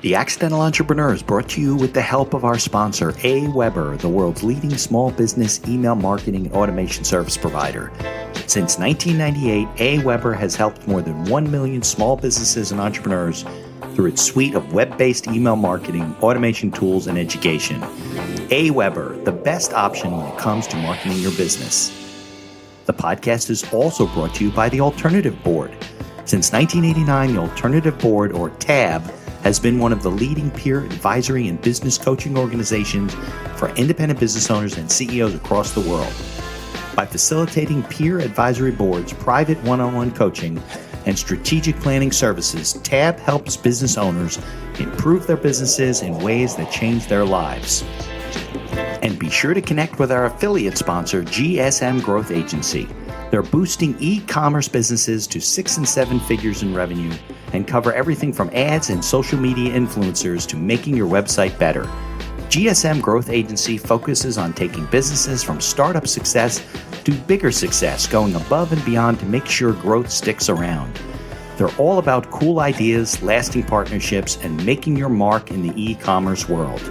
The Accidental Entrepreneur is brought to you with the help of our sponsor, AWeber, the world's leading small business email marketing and automation service provider. Since 1998, AWeber has helped more than 1 million small businesses and entrepreneurs through its suite of web-based email marketing, automation tools, and education. AWeber, the best option when it comes to marketing your business. The podcast is also brought to you by the Alternative Board. Since 1989, the Alternative Board, or TAB, has been one of the leading peer advisory and business coaching organizations for independent business owners and CEOs across the world. By facilitating peer advisory boards, private one-on-one coaching, and strategic planning services, TAB helps business owners improve their businesses in ways that change their lives. And be sure to connect with our affiliate sponsor, GSM Growth Agency. They're boosting e-commerce businesses to 6 and 7 figures in revenue and cover everything from ads and social media influencers to making your website better. GSM Growth Agency focuses on taking businesses from startup success to bigger success, going above and beyond to make sure growth sticks around. They're all about cool ideas, lasting partnerships, and making your mark in the e-commerce world.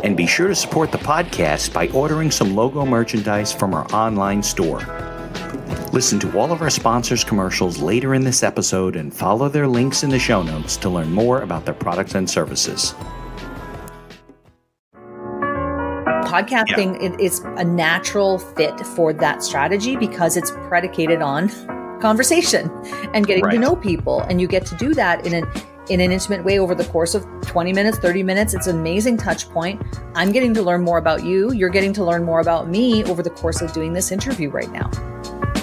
And be sure to support the podcast by ordering some logo merchandise from our online store. Listen to all of our sponsors' commercials later in this episode and follow their links in the show notes to learn more about their products and services. Podcasting is a natural fit for that strategy because it's predicated on conversation and getting to know people. And you get to do that in an intimate way over the course of 20 minutes, 30 minutes. It's an amazing touch point. I'm getting to learn more about you. You're getting to learn more about me over the course of doing this interview right now.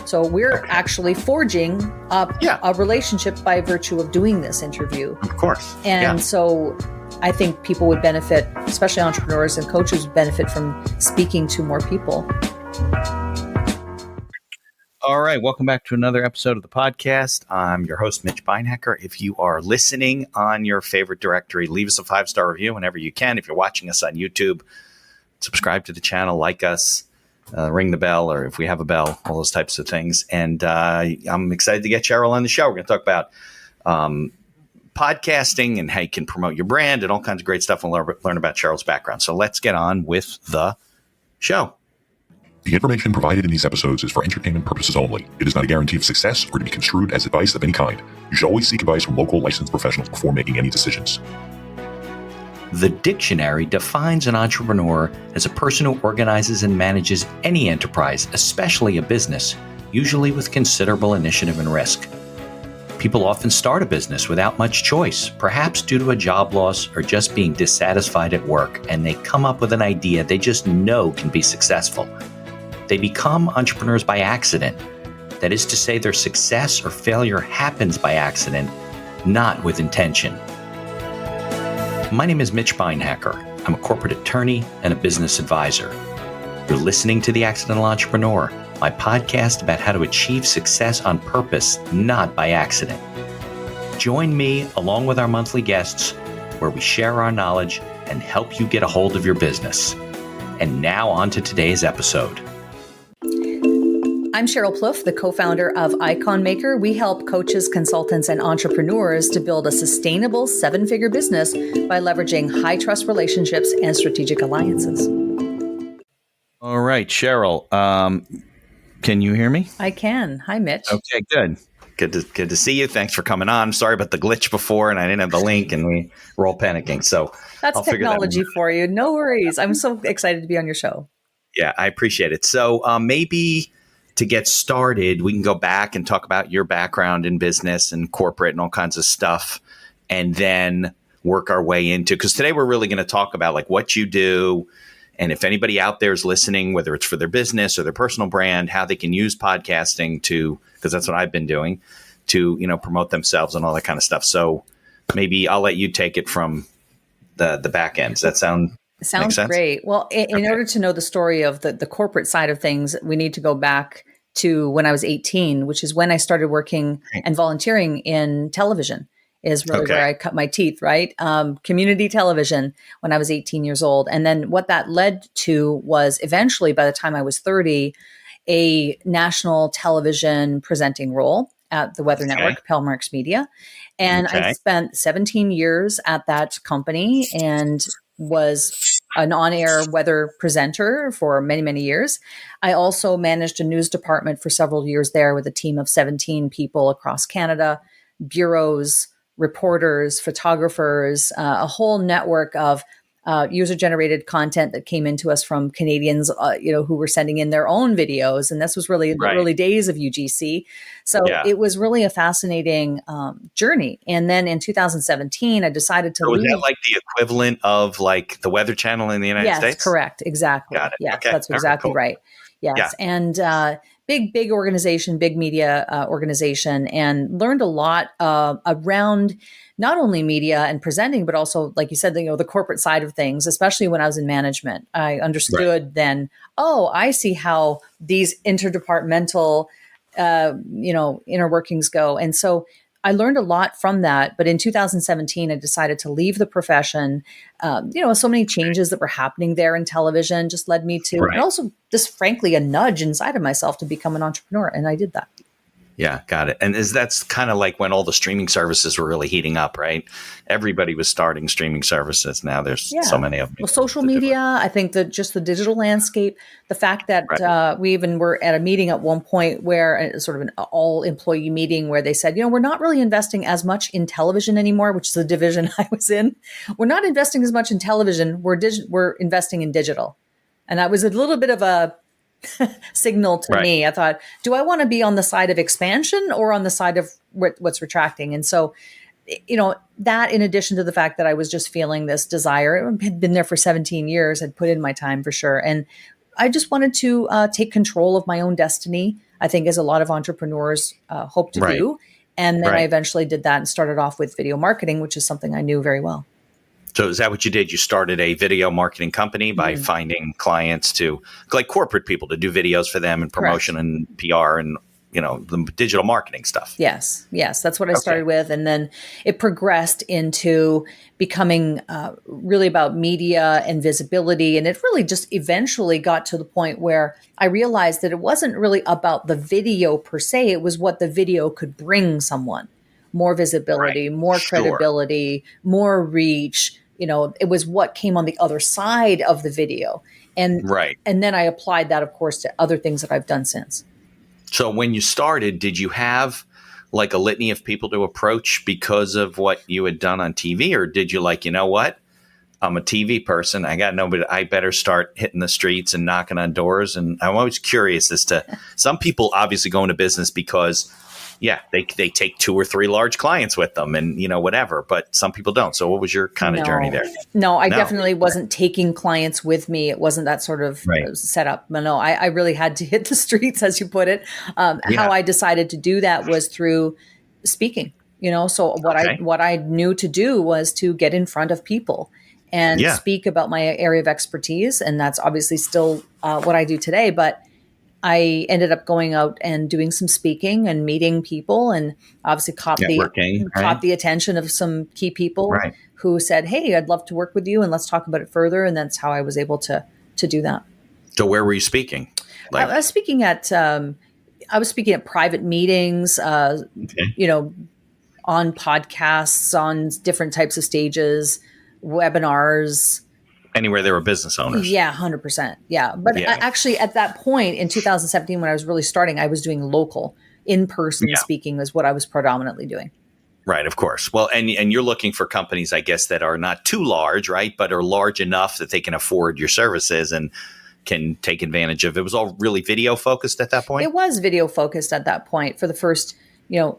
So we're actually forging a relationship by virtue of doing this interview. Of course. And so I think people would benefit, especially entrepreneurs and coaches, would benefit from speaking to more people. All right. Welcome back to another episode of the podcast. I'm your host, Mitch Beinhecker. If you are listening on your favorite directory, leave us a 5-star review whenever you can. If you're watching us on YouTube, subscribe to the channel, like us. Ring the bell, or if we have a bell, all those types of things. And I'm excited to get Cheryl on the show. We're going to talk about podcasting and how you can promote your brand and all kinds of great stuff, and learn about Cheryl's background. So let's get on with the show. The information provided in these episodes is for entertainment purposes only. It is not a guarantee of success or to be construed as advice of any kind. You should always seek advice from local licensed professionals before making any decisions. The dictionary defines an entrepreneur as a person who organizes and manages any enterprise, especially a business, usually with considerable initiative and risk. People often start a business without much choice, perhaps due to a job loss or just being dissatisfied at work, and they come up with an idea they just know can be successful. They become entrepreneurs by accident. That is to say, their success or failure happens by accident, not with intention. My name is Mitch Beinhecker. I'm a corporate attorney and a business advisor. You're listening to The Accidental Entrepreneur, my podcast about how to achieve success on purpose, not by accident. Join me along with our monthly guests where we share our knowledge and help you get a hold of your business. And now on to today's episode. I'm Cheryl Plouffe, the co-founder of Icon Maker. We help coaches, consultants, and entrepreneurs to build a sustainable 7-figure business by leveraging high-trust relationships and strategic alliances. All right, Cheryl, can you hear me? I can. Hi, Mitch. Okay, good. Good to see you. Thanks for coming on. Sorry about the glitch before, and I didn't have the link, and we were all panicking. So that's I'll technology for you. No worries. I'm so excited to be on your show. Yeah, I appreciate it. So maybe to get started, we can go back and talk about your background in business and corporate and all kinds of stuff, and then work our way into, because today we're really going to talk about like what you do. And if anybody out there is listening, whether it's for their business or their personal brand, how they can use podcasting to, because that's what I've been doing, to, promote themselves and all that kind of stuff. So maybe I'll let you take it from the back end. Does that sound Sounds great. Well, in order to know the story of the corporate side of things, we need to go back to when I was 18, which is when I started working and volunteering in television, is really where I cut my teeth, right? Community television when I was 18 years old. And then what that led to was eventually, by the time I was 30, a national television presenting role. at the Weather Network, Pelmarks Media. And I spent 17 years at that company and was an on-air weather presenter for many, many years. I also managed a news department for several years there with a team of 17 people across Canada, bureaus, reporters, photographers, a whole network of user-generated content that came into us from Canadians, who were sending in their own videos. And this was really the early days of UGC. So it was really a fascinating journey. And then in 2017, I decided to leave. Was that like the equivalent of like the Weather Channel in the United States? Yes, correct. Exactly. Got it. Yes, Okay. that's exactly right. Yes. Yeah. And big organization, big media organization, and learned a lot around not only media and presenting, but also, like you said, the corporate side of things, especially when I was in management. I understood then, I see how these interdepartmental, inner workings go. And so I learned a lot from that. But in 2017, I decided to leave the profession. So many changes that were happening there in television just led me to, and also just frankly, a nudge inside of myself to become an entrepreneur. And I did that. Yeah, got it. And that's kind of like when all the streaming services were really heating up, right? Everybody was starting streaming services. Now there's so many of them. Well, social media, I think that just the digital landscape, the fact that we even were at a meeting at one point where sort of an all employee meeting where they said, we're not really investing as much in television anymore, which is the division I was in. We're not investing as much in television. We're investing in digital. And that was a little bit of a signal to me. I thought, do I want to be on the side of expansion or on the side of what's retracting? And so, that in addition to the fact that I was just feeling this desire, I had been there for 17 years, had put in my time for sure. And I just wanted to take control of my own destiny, I think, as a lot of entrepreneurs hope to do. And then I eventually did that and started off with video marketing, which is something I knew very well. So is that what you did? You started a video marketing company by finding clients like corporate people to do videos for them and promotion and PR and, the digital marketing stuff. Yes. That's what I started with. And then it progressed into becoming really about media and visibility. And it really just eventually got to the point where I realized that it wasn't really about the video per se. It was what the video could bring someone. More visibility, more credibility, more reach. It was what came on the other side of the video. And then I applied that, of course, to other things that I've done since. So when you started, did you have like a litany of people to approach because of what you had done on TV? Or did you like, what? I'm a TV person. I got nobody. I better start hitting the streets and knocking on doors. And I'm always curious as to some people obviously go into business because they take 2 or 3 large clients with them and, whatever, but some people don't. So what was your kind of journey there? No, I definitely wasn't taking clients with me. It wasn't that sort of setup. But no, I really had to hit the streets, as you put it. How I decided to do that was through speaking, so what I knew to do was to get in front of people and speak about my area of expertise. And that's obviously still what I do today, but I ended up going out and doing some speaking and meeting people, and obviously caught the attention of some key people who said, "Hey, I'd love to work with you, and let's talk about it further." And that's how I was able to do that. So, where were you speaking? I was speaking at private meetings, on podcasts, on different types of stages, webinars. Anywhere there were business owners. Yeah, 100%. Yeah. But actually at that point in 2017, when I was really starting, I was doing local in-person speaking is what I was predominantly doing. Right. Of course. Well, and you're looking for companies, I guess, that are not too large, right? But are large enough that they can afford your services and can take advantage of. It was all really video focused at that point? It was video focused at that point for the first,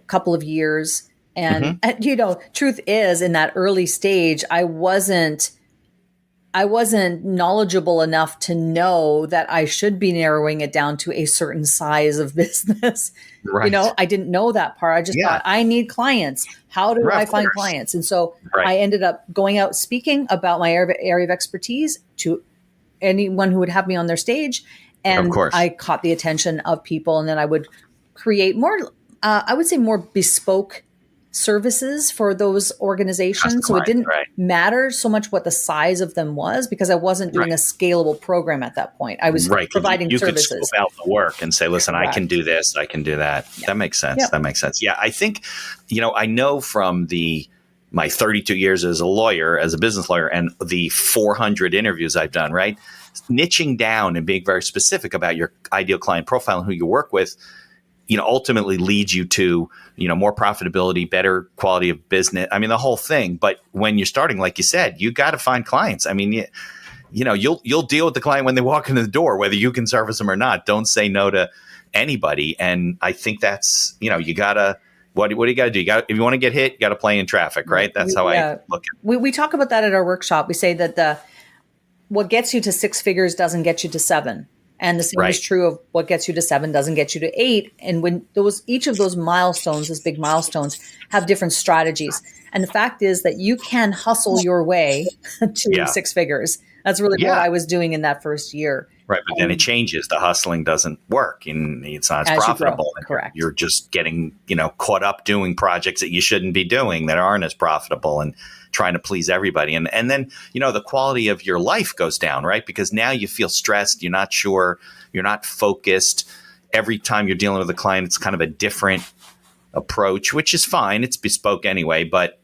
couple of years. And, truth is, in that early stage, I wasn't knowledgeable enough to know that I should be narrowing it down to a certain size of business. Right. I didn't know that part. I just thought I need clients. How do I find clients? And so I ended up going out speaking about my area of expertise to anyone who would have me on their stage. And I caught the attention of people. And then I would create more, I would say more bespoke services for those organizations. So it didn't matter so much what the size of them was, because I wasn't doing a scalable program at that point. I was providing services. You could scope out the work and say, listen, I can do this, I can do that. Yeah. That makes sense. That makes sense. Yeah, I think, I know from my 32 years as a lawyer, as a business lawyer, and the 400 interviews I've done, right? Niching down and being very specific about your ideal client profile and who you work with, ultimately leads you to, more profitability, better quality of business. I mean, the whole thing. But when you're starting, like you said, you got to find clients. I mean, you'll deal with the client when they walk into the door, whether you can service them or not. Don't say no to anybody. And I think that's, you gotta, what do you got to do? If you want to get hit, you got to play in traffic, right? That's how I look at it. We talk about that at our workshop. We say that what gets you to 6 figures doesn't get you to 7. And the same is true of what gets you to 7 doesn't get you to 8. And when each of those milestones, those big milestones, have different strategies. And the fact is that you can hustle your way to 6 figures. That's really what I was doing in that first year. Right. But then it changes. The hustling doesn't work, and it's not as profitable. Correct. You're just getting, caught up doing projects that you shouldn't be doing that aren't as profitable, and trying to please everybody. And then, the quality of your life goes down, right? Because now you feel stressed. You're not sure. You're not focused. Every time you're dealing with a client, it's kind of a different approach, which is fine. It's bespoke anyway. But,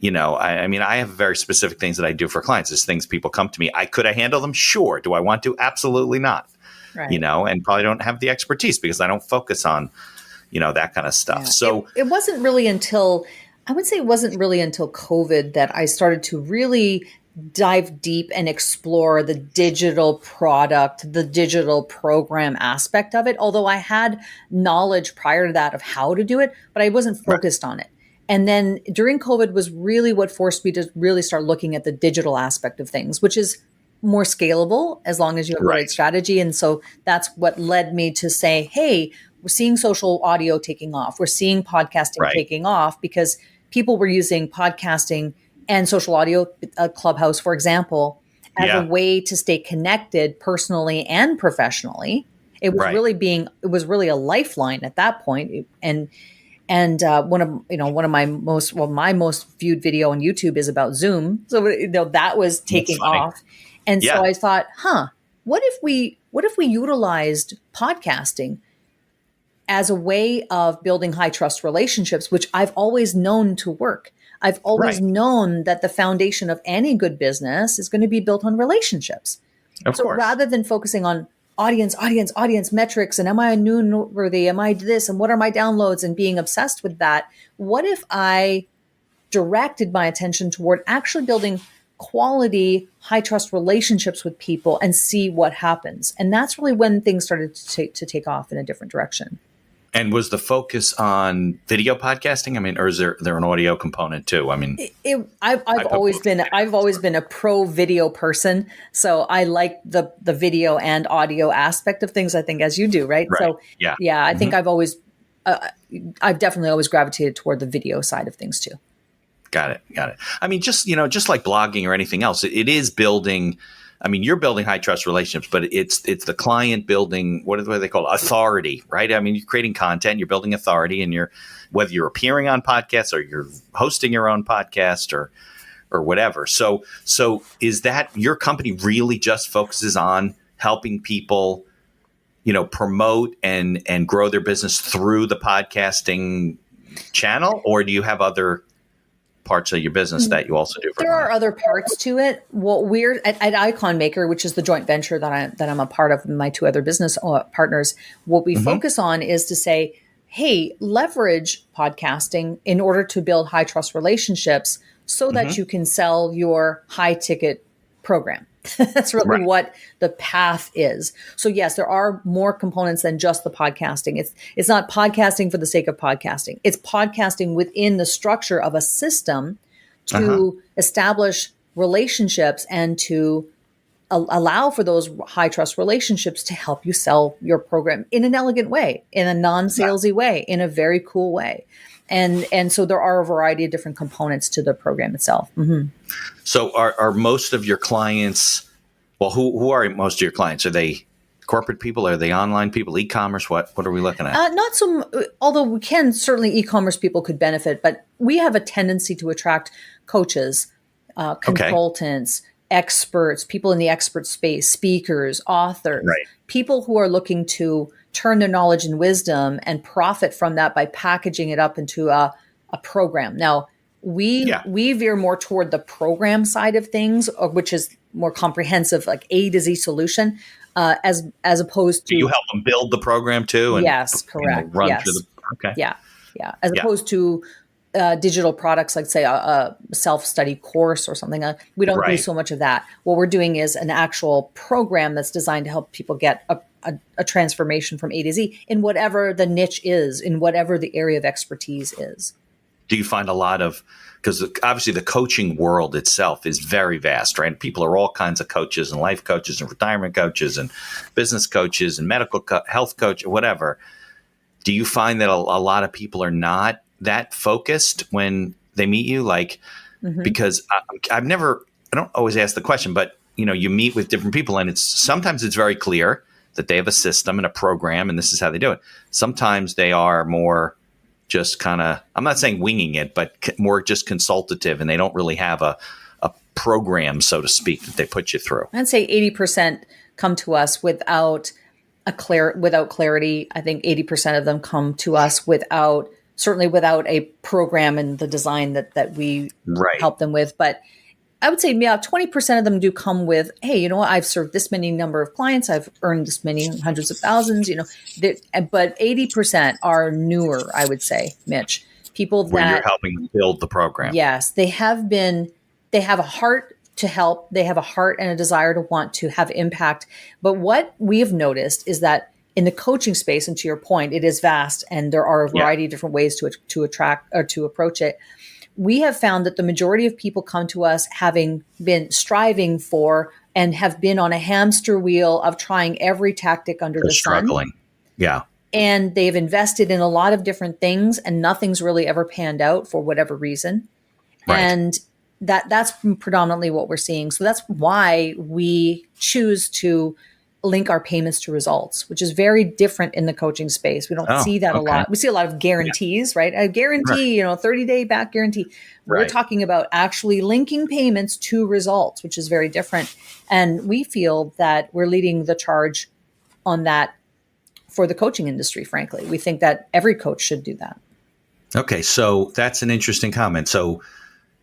I have very specific things that I do for clients. There's things people come to me. Could I handle them? Sure. Do I want to? Absolutely not. Right. And probably don't have the expertise because I don't focus on, that kind of stuff. Yeah. So it wasn't really until COVID that I started to really dive deep and explore the digital product, the digital program aspect of it. Although I had knowledge prior to that of how to do it, but I wasn't focused on it. And then during COVID was really what forced me to really start looking at the digital aspect of things, which is more scalable as long as you have the right strategy. And so that's what led me to say, hey, we're seeing social audio taking off. We're seeing podcasting taking off because people were using podcasting and social audio, Clubhouse, for example, as a way to stay connected personally and professionally. It was really a lifeline at that point. And one of my most viewed video on YouTube is about Zoom. So that was taking off. And so I thought, what if we utilized podcasting as a way of building high trust relationships, which I've always known to work. I've always known that the foundation of any good business is going to be built on relationships. Of course. Rather than focusing on audience metrics and am I newsworthy? Am I this? And what are my downloads? And being obsessed with that. What if I directed my attention toward actually building quality, high trust relationships with people and see what happens? And that's really when things started to take off in a different direction. And was the focus on video podcasting? I mean, or is there an audio component too? I mean, I've always been a pro video person, so I like the video and audio aspect of things. I think as you do, right? So I think I've definitely always gravitated toward the video side of things too. Got it. I mean, just like blogging or anything else, it is building. I mean, you're building high trust relationships, but it's the client building, what do they call it? Authority, right? I mean, you're creating content, you're building authority, and whether you're appearing on podcasts or you're hosting your own podcast or whatever. So is that your company really just focuses on helping people, promote and grow their business through the podcasting channel, or do you have other parts of your business that you also do? There are other parts to it. What we're at Icon Maker, which is the joint venture that I'm a part of, my 2 other business partners, what we focus on is to say, hey, leverage podcasting in order to build high trust relationships so that you can sell your high ticket program. That's really what the path is. So yes, there are more components than just the podcasting. It's not podcasting for the sake of podcasting. It's podcasting within the structure of a system to establish relationships and to allow for those high trust relationships to help you sell your program in an elegant way, in a non-salesy way, in a very cool way. And so there are a variety of different components to the program itself. Mm-hmm. So are most of your clients, well, who are most of your clients? Are they corporate people? Are they online people? E-commerce? What are we looking at? Not so, although we can certainly e-commerce people could benefit, but we have a tendency to attract coaches, consultants, experts, people in the expert space, speakers, authors, people who are looking to turn their knowledge and wisdom and profit from that by packaging it up into a program. Now, we veer more toward the program side of things, which is more comprehensive, like A to Z solution, as opposed to. Do you help them build the program too? And, yes, correct. Run through the. Yeah. As opposed to digital products, like say a self-study course or something. We don't do so much of that. What we're doing is an actual program that's designed to help people get a transformation from A to Z in whatever the niche is, in whatever the area of expertise is. Do you find a lot of, because obviously the coaching world itself is very vast, right? People are all kinds of coaches and life coaches and retirement coaches and business coaches and medical health coach, whatever. Do you find that a lot of people are not that focused when they meet you? Like, because I don't always ask the question, but you meet with different people and sometimes it's very clear that they have a system and a program and this is how they do it. Sometimes they are more just kind of, I'm not saying winging it, but more just consultative, and they don't really have a program, so to speak, that they put you through. I'd say 80% come to us without clarity. I think 80% of them come to us certainly without a program and the design that we help them with. But I would say 20% of them do come with, hey, you know what? I've served this many number of clients. I've earned this many hundreds of thousands, but 80% are newer, I would say, Mitch. People that where you're helping them build the program. Yes, they have a heart to help. They have a heart and a desire to want to have impact. But what we have noticed is that in the coaching space, and to your point, it is vast and there are a variety of different ways to attract or to approach it. We have found that the majority of people come to us having been striving for and have been on a hamster wheel of trying every tactic under the sun. Struggling. Yeah. And they've invested in a lot of different things and nothing's really ever panned out for whatever reason. Right. And that's predominantly what we're seeing. So that's why we choose to link our payments to results, which is very different in the coaching space. We don't see that a lot. We see a lot of guarantees, right? A guarantee, 30-day back guarantee. We're talking about actually linking payments to results, which is very different. And we feel that we're leading the charge on that for the coaching industry, frankly. We think that every coach should do that. Okay, so that's an interesting comment. So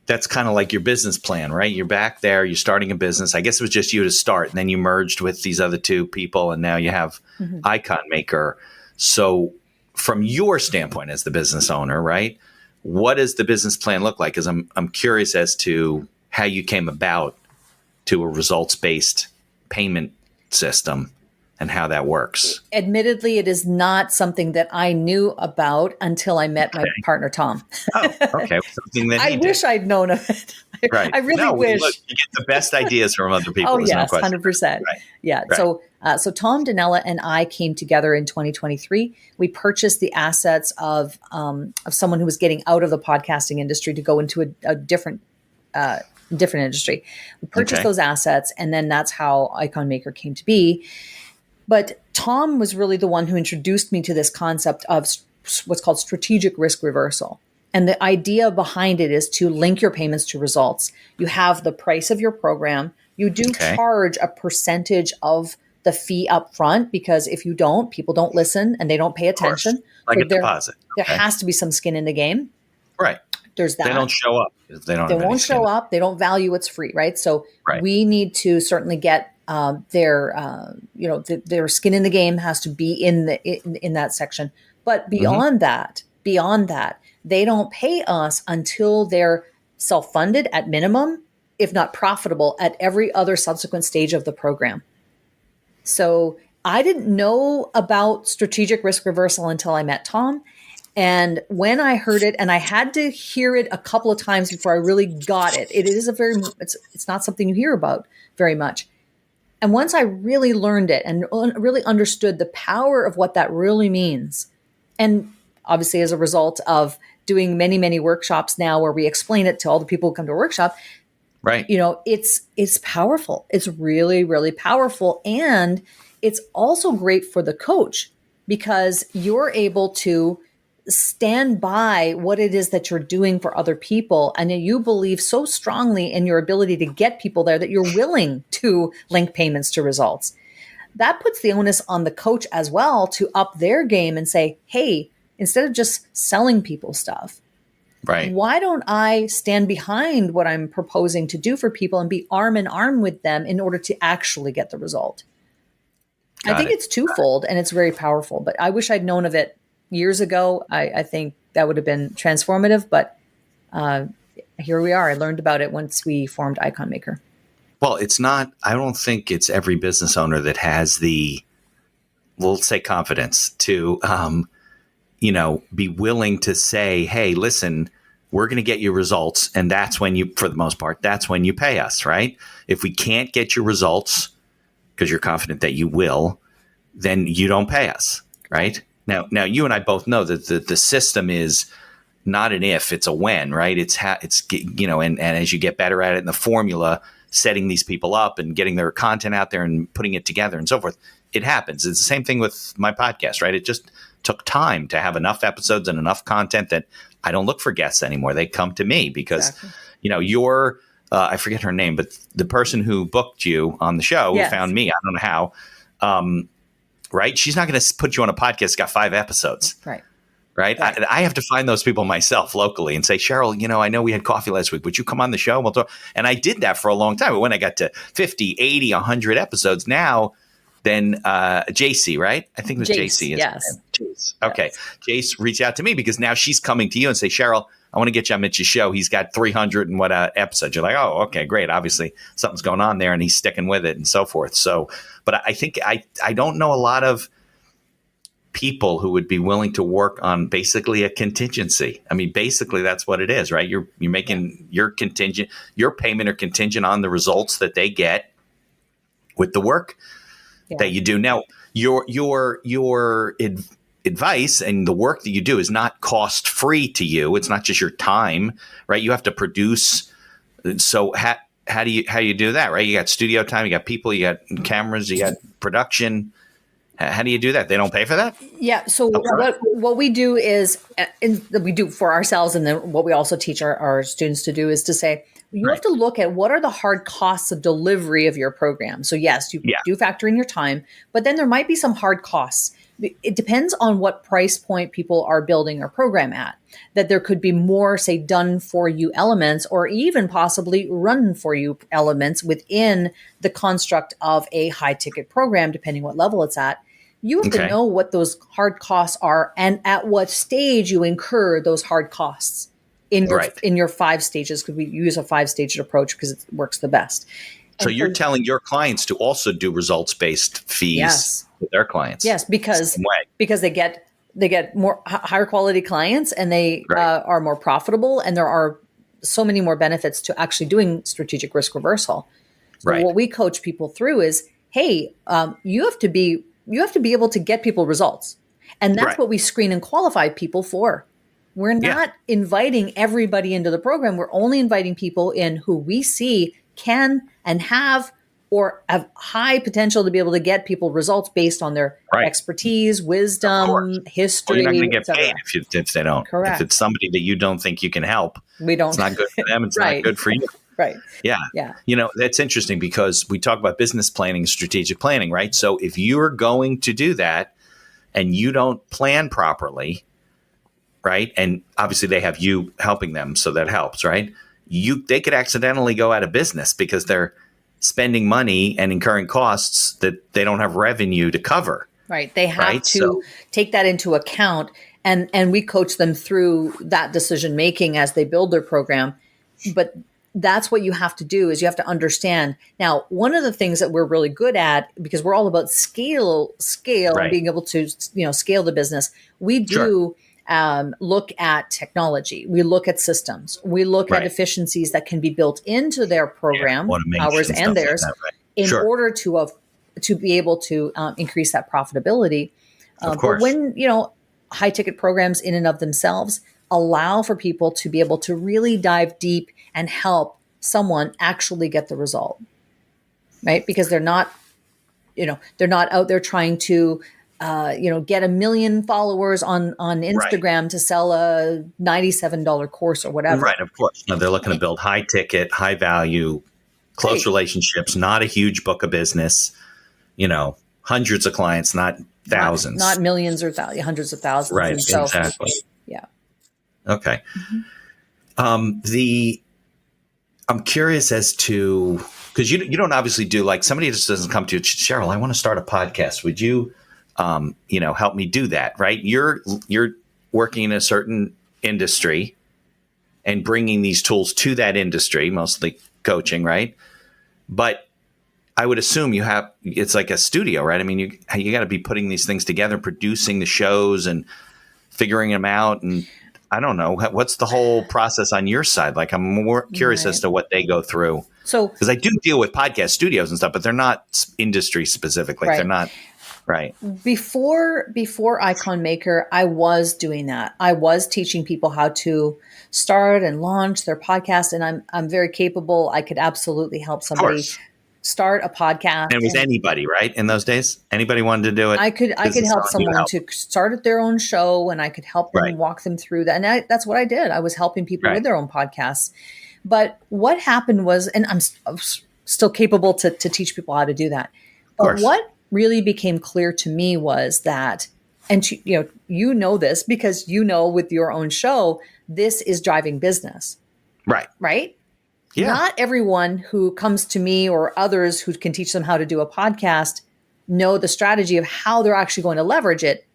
that's kind of like your business plan, right? You're back there, you're starting a business. I guess it was just you to start, and then you merged with these other two people, and now you have Icon Maker. So from your standpoint as the business owner, right, what does the business plan look like? Because I'm curious as to how you came about to a results-based payment system and how that works. Admittedly, it is not something that I knew about until I met my partner, Tom. Oh, okay. Something that I wish I'd known of it. Right. I really wish. Look, you get the best ideas from other people. Oh, yes, 100%. Right. Yeah. Right. So Tom Danella and I came together in 2023. We purchased the assets of someone who was getting out of the podcasting industry to go into a different industry. We purchased those assets, and then that's how Icon Maker came to be. But Tom was really the one who introduced me to this concept of what's called strategic risk reversal. And the idea behind it is to link your payments to results. You have the price of your program. You do charge a percentage of the fee up front, because if you don't, people don't listen and they don't pay attention. Like a deposit. There has to be some skin in the game. Right. There's that. They don't show up. They won't show up. They don't value what's free, right? So we need to certainly get their skin in the game has to be in that section. But beyond that, they don't pay us until they're self-funded at minimum, if not profitable at every other subsequent stage of the program. So I didn't know about strategic risk reversal until I met Tom. And when I heard it, and I had to hear it a couple of times before I really got it, it's not something you hear about very much. And once I really learned it and really understood the power of what that really means, and obviously as a result of doing many, many workshops now where we explain it to all the people who come to a workshop, Right. It's powerful. It's really, really powerful. And it's also great for the coach because you're able to stand by what it is that you're doing for other people. And you believe so strongly in your ability to get people there that you're willing to link payments to results. That puts the onus on the coach as well to up their game and say, hey, instead of just selling people stuff, right, why don't I stand behind what I'm proposing to do for people and be arm in arm with them in order to actually get the result? I think it's twofold and it's very powerful, but I wish I'd known of it years ago. I think that would have been transformative, but here we are. I learned about it once we formed Icon Maker. Well, it's not, I don't think it's every business owner that has the, we'll say, confidence to, be willing to say, hey, listen, we're going to get you results. And that's when you, for the most part, that's when you pay us, right? If we can't get your results because you're confident that you will, then you don't pay us, right? Now you and I both know that the system is not an if, it's a when, right? And as you get better at it in the formula, setting these people up and getting their content out there and putting it together and so forth, it happens. It's the same thing with my podcast, right? It just took time to have enough episodes and enough content that I don't look for guests anymore. They come to me because, you're, I forget her name, but the person who booked you on the show, who found me, I don't know how, right? She's not going to put you on a podcast that's got 5 episodes. Right. Right. I have to find those people myself locally and say, Sheryl, I know we had coffee last week. Would you come on the show? And I did that for a long time. But when I got to 50, 80, 100 episodes now, then JC, right? I think it was JC. Yes. Jace. Okay. Jace reached out to me because now she's coming to you and say, Sheryl, I want to get you on Mitch's show. He's got 300 and what episodes. You're like, oh, okay, great. Obviously something's going on there and he's sticking with it and so forth. So, but I think I don't know a lot of people who would be willing to work on basically a contingency. I mean, basically that's what it is, right? You're making your payment or contingent on the results that they get with the work that you do. Now, your advice and the work that you do is not cost free to you. It's not just your time, right? You have to produce. So how do you do that, right? You got studio time, you got people, you got cameras, you got production. How do you do that? They don't pay for that? Yeah. So what we do is, we do for ourselves, and then what we also teach our students to do is to say, you have to look at what are the hard costs of delivery of your program. So yes, you do factor in your time, but then there might be some hard costs. It depends on what price point people are building their program at, that there could be more, say, done for you elements, or even possibly run for you elements within the construct of a high ticket program, depending what level it's at. You have to know what those hard costs are and at what stage you incur those hard costs in your 5 stages, because we use a 5-staged approach because it works the best. So you're telling your clients to also do results-based fees with their clients. Yes, because they get more higher quality clients, and they are more profitable, and there are so many more benefits to actually doing strategic risk reversal. So what we coach people through is, hey, you have to be able to get people results, and that's what we screen and qualify people for. We're not inviting everybody into the program. We're only inviting people in who we see can and have or have high potential to be able to get people results based on their expertise, wisdom, history. Well, you're not going to get paid if they don't. Correct. If it's somebody that you don't think you can help, it's not good for them. It's not good for you. Right. Yeah. That's interesting because we talk about business planning, strategic planning, right? So if you're going to do that and you don't plan properly, right? And obviously they have you helping them, so that helps, right? They could accidentally go out of business because they're spending money and incurring costs that they don't have revenue to cover. Right. They have to take that into account, and we coach them through that decision making as they build their program. But that's what you have to do, is you have to understand. Now, one of the things that we're really good at, because we're all about scale and being able to, scale the business, we do look at technology. We look at systems. We look at efficiencies that can be built into their program, ours and theirs, in order to be able to increase that profitability. Of course. But when, high ticket programs in and of themselves allow for people to be able to really dive deep and help someone actually get the result, right? Because they're not out there trying to, get 1 million followers on Instagram to sell a $97 course or whatever. Right, of course. No, they're looking to build high ticket, high value, close relationships, not a huge book of business, hundreds of clients, not thousands. Not millions or hundreds of thousands. Right, and so, exactly. Yeah. Okay. I'm curious as to, because you don't obviously do, like, somebody just doesn't come to you, Cheryl, I want to start a podcast. Would you, help me do that? Right. You're working in a certain industry and bringing these tools to that industry, mostly coaching. Right. But I would assume it's like a studio, right? I mean, you got to be putting these things together, producing the shows and figuring them out. And I don't know, what's the whole process on your side? Like, I'm more curious as to what they go through. So, because I do deal with podcast studios and stuff, but they're not industry specific. Like, they're not right. Before Icon Maker, I was doing that. I was teaching people how to start and launch their podcast, and I'm very capable. I could absolutely help somebody start a podcast. And it was anybody, right? In those days, anybody wanted to do it. I could help someone to start their own show, and I could help them walk them through that. And that's what I did. I was helping people with their own podcasts. But what happened was, and I'm still capable to teach people how to do that. But what really became clear to me was that, and you know this because with your own show, this is driving business. Right. Right? Yeah. Not everyone who comes to me or others who can teach them how to do a podcast know the strategy of how they're actually going to leverage it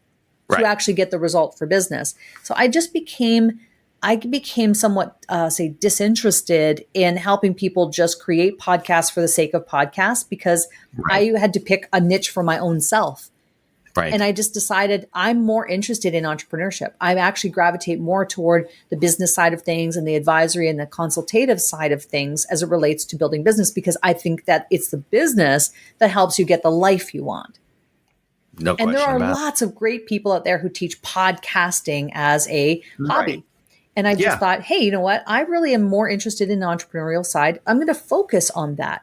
to actually get the result for business. So I became somewhat, disinterested in helping people just create podcasts for the sake of podcasts because I had to pick a niche for my own self. Right. And I just decided I'm more interested in entrepreneurship. I actually gravitate more toward the business side of things and the advisory and the consultative side of things as it relates to building business, because I think that it's the business that helps you get the life you want. No question. And there are lots of great people out there who teach podcasting as a hobby. And I just thought, hey, you know what? I really am more interested in the entrepreneurial side. I'm going to focus on that.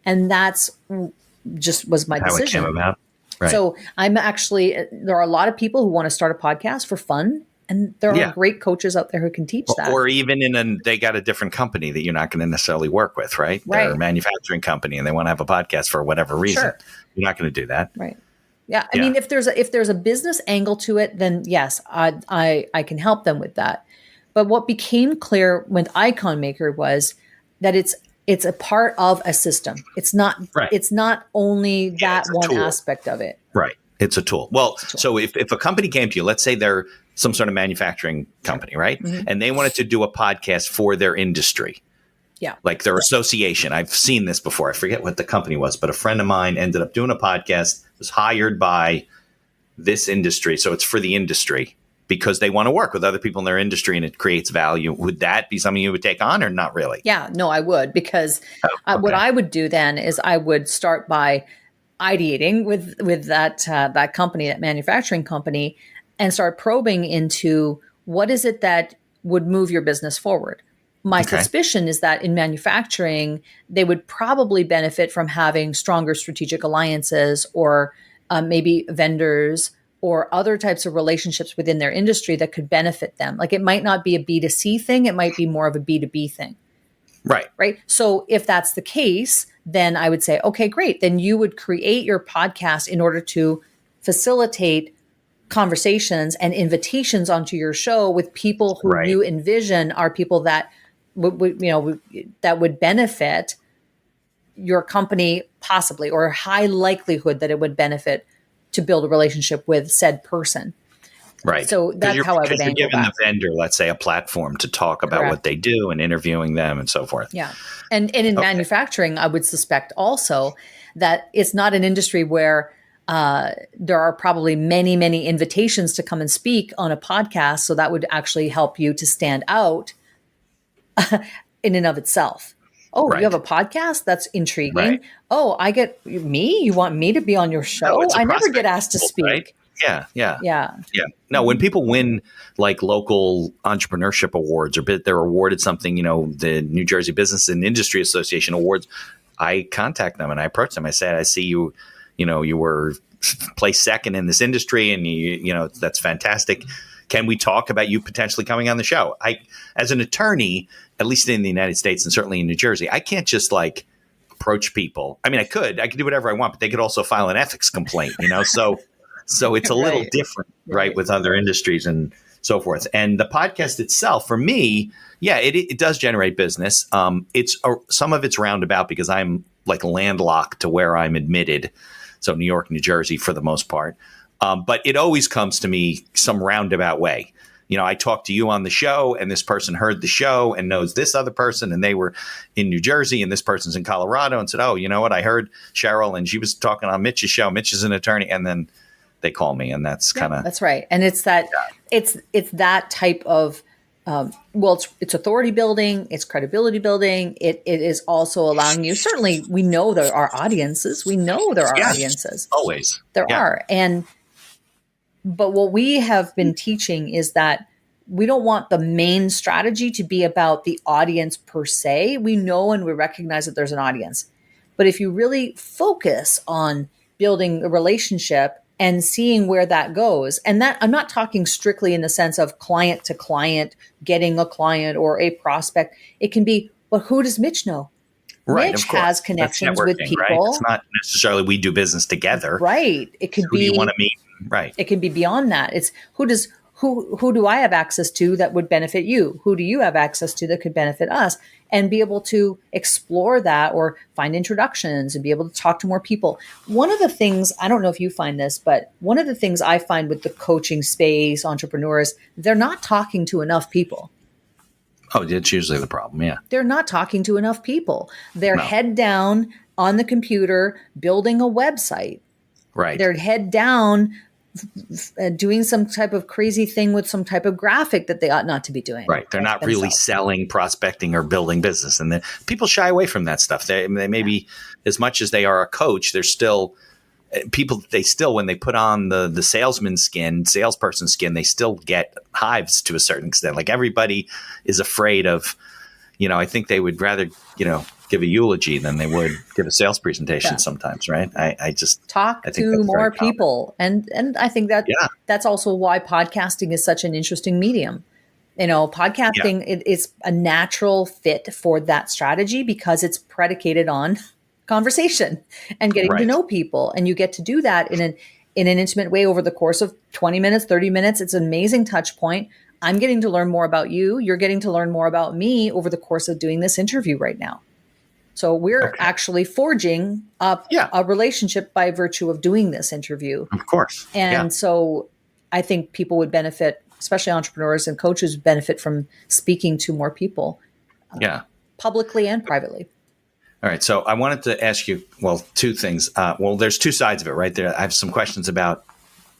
And that's just was my decision. How it came about. Right. So there are a lot of people who want to start a podcast for fun. And there are great coaches out there who can teach that. Or even they got a different company that you're not going to necessarily work with, right? They're a manufacturing company and they want to have a podcast for whatever reason. Sure. You're not going to do that. Right. Yeah. I mean, if there's a business angle to it, then yes, I can help them with that. But what became clear with Icon Maker was that it's a part of a system. It's not only that one tool. Aspect of it. Right. It's a tool. Well, so if a company came to you, let's say they're some sort of manufacturing company, right? Mm-hmm. And they wanted to do a podcast for their industry. Yeah. Like their association. I've seen this before. I forget what the company was, but a friend of mine ended up doing a podcast, was hired by this industry. So it's for the industry, because they want to work with other people in their industry and it creates value. Would that be something you would take on or not really? Yeah, no, I would, because what I would do then is I would start by ideating with that company, that manufacturing company, and start probing into what is it that would move your business forward. My suspicion is that in manufacturing, they would probably benefit from having stronger strategic alliances or maybe vendors or other types of relationships within their industry that could benefit them. Like it might not be a B2C thing. It might be more of a B2B thing. Right. Right. So if that's the case, then I would say, okay, great. Then you would create your podcast in order to facilitate conversations and invitations onto your show with people who you envision are people that would benefit your company possibly, or a high likelihood that it would benefit to build a relationship with said person. Right. So that's how I would angle that. You're giving the vendor, let's say, a platform to talk about what they do and interviewing them and so forth. Yeah. And in manufacturing, I would suspect also that it's not an industry where there are probably many, many invitations to come and speak on a podcast. So that would actually help you to stand out in and of itself. Oh, you have a podcast? That's intriguing. Right. Oh, I get me? You want me to be on your show? I never get asked to speak. Yeah. No, when people win like local entrepreneurship awards or they're awarded something, the New Jersey Business and Industry Association awards, I contact them and I approach them. I say, I see you, you were placed second in this industry and that's fantastic. Can we talk about you potentially coming on the show? As an attorney, at least in the United States and certainly in New Jersey, I can't just like approach people. I mean, I could do whatever I want, but they could also file an ethics complaint, so it's a little different, right, with other industries and so forth. And the podcast itself, for me, it does generate business. Some of it's roundabout because I'm like landlocked to where I'm admitted. So New York, New Jersey for the most part. But it always comes to me some roundabout way. I talked to you on the show and this person heard the show and knows this other person and they were in New Jersey and this person's in Colorado and said, oh, you know what? I heard Sheryl and she was talking on Mitch's show. Mitch is an attorney. And then they call me and that's kind of. That's right. And it's that, it's that type of, it's authority building, it's credibility building. It is also allowing you, certainly we know there are audiences. We know there are audiences. Always. There are. But what we have been teaching is that we don't want the main strategy to be about the audience per se. We know and we recognize that there's an audience. But if you really focus on building a relationship and seeing where that goes, and that I'm not talking strictly in the sense of client to client, getting a client or a prospect. It can be, well, who does Mitch know? Right, Mitch has connections with people. Right? It's not necessarily we do business together. Right. It could be. Who do you want to meet? Right. It can be beyond that. It's who do I have access to that would benefit you? Who do you have access to that could benefit us? And be able to explore that or find introductions and be able to talk to more people. One of the things, I don't know if you find this, but one of the things I find with the coaching space, entrepreneurs, they're not talking to enough people. Oh, it's usually the problem. Yeah. They're not talking to enough people. They're head down on the computer, building a website. Right. They're head down doing some type of crazy thing with some type of graphic that they ought not to be doing. Right. They're not really selling, prospecting, or building business. And people shy away from that stuff. They maybe, as much as they are a coach, they're still people. They still, when they put on the salesperson skin, they still get hives to a certain extent. Like everybody is afraid of, I think they would rather, give a eulogy than they would give a sales presentation sometimes, right? I just talk to more people. And I think that that's also why podcasting is such an interesting medium. Podcasting it's a natural fit for that strategy because it's predicated on conversation and getting to know people. And you get to do that in an intimate way over the course of 20 minutes, 30 minutes. It's an amazing touch point. I'm getting to learn more about you. You're getting to learn more about me over the course of doing this interview right now. So we're actually forging up a relationship by virtue of doing this interview. Of course. And so I think people would benefit, especially entrepreneurs and coaches, benefit from speaking to more people. Publicly and privately. All right. So I wanted to ask you, two things. There's two sides of it, right? There, I have some questions about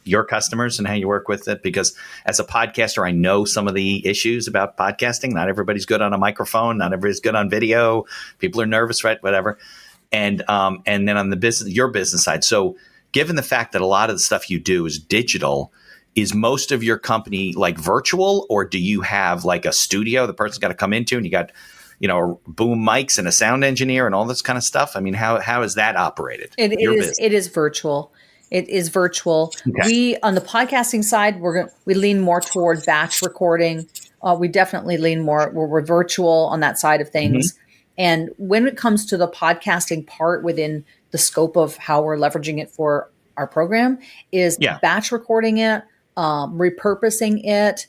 your customers and how you work with it, because as a podcaster, I know some of the issues about podcasting. Not everybody's good on a microphone. Not everybody's good on video. People are nervous, right? Whatever. And then on the your business side. So given the fact that a lot of the stuff you do is digital, is most of your company like virtual, or do you have like a studio the person's got to come into and you got, boom mics and a sound engineer and all this kind of stuff? I mean, how is that operated? It is virtual. It is virtual. Okay. We, on the podcasting side, we lean more toward batch recording. We definitely lean more, we're virtual on that side of things. Mm-hmm. And when it comes to the podcasting part within the scope of how we're leveraging it for our program is batch recording it, repurposing it.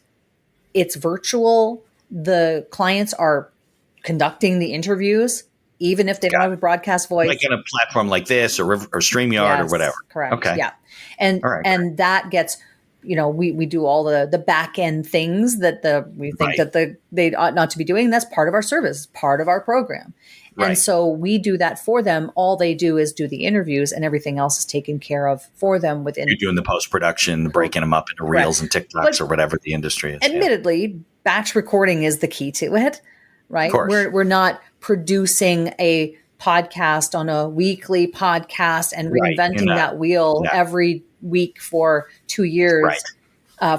It's virtual. The clients are conducting the interviews, even if they don't have a broadcast voice. Like in a platform like this or StreamYard or whatever. Correct. Okay. Yeah. And that gets, we do all the back end things that we think that they ought not to be doing. That's part of our service, part of our program. Right. And so we do that for them. All they do is do the interviews and everything else is taken care of for them within. You're doing the post-production, breaking them up into reels and TikToks or whatever the industry is. Admittedly, batch recording is the key to it, right? Of course. We're not producing a podcast on a weekly podcast and reinventing that wheel every week for 2 years.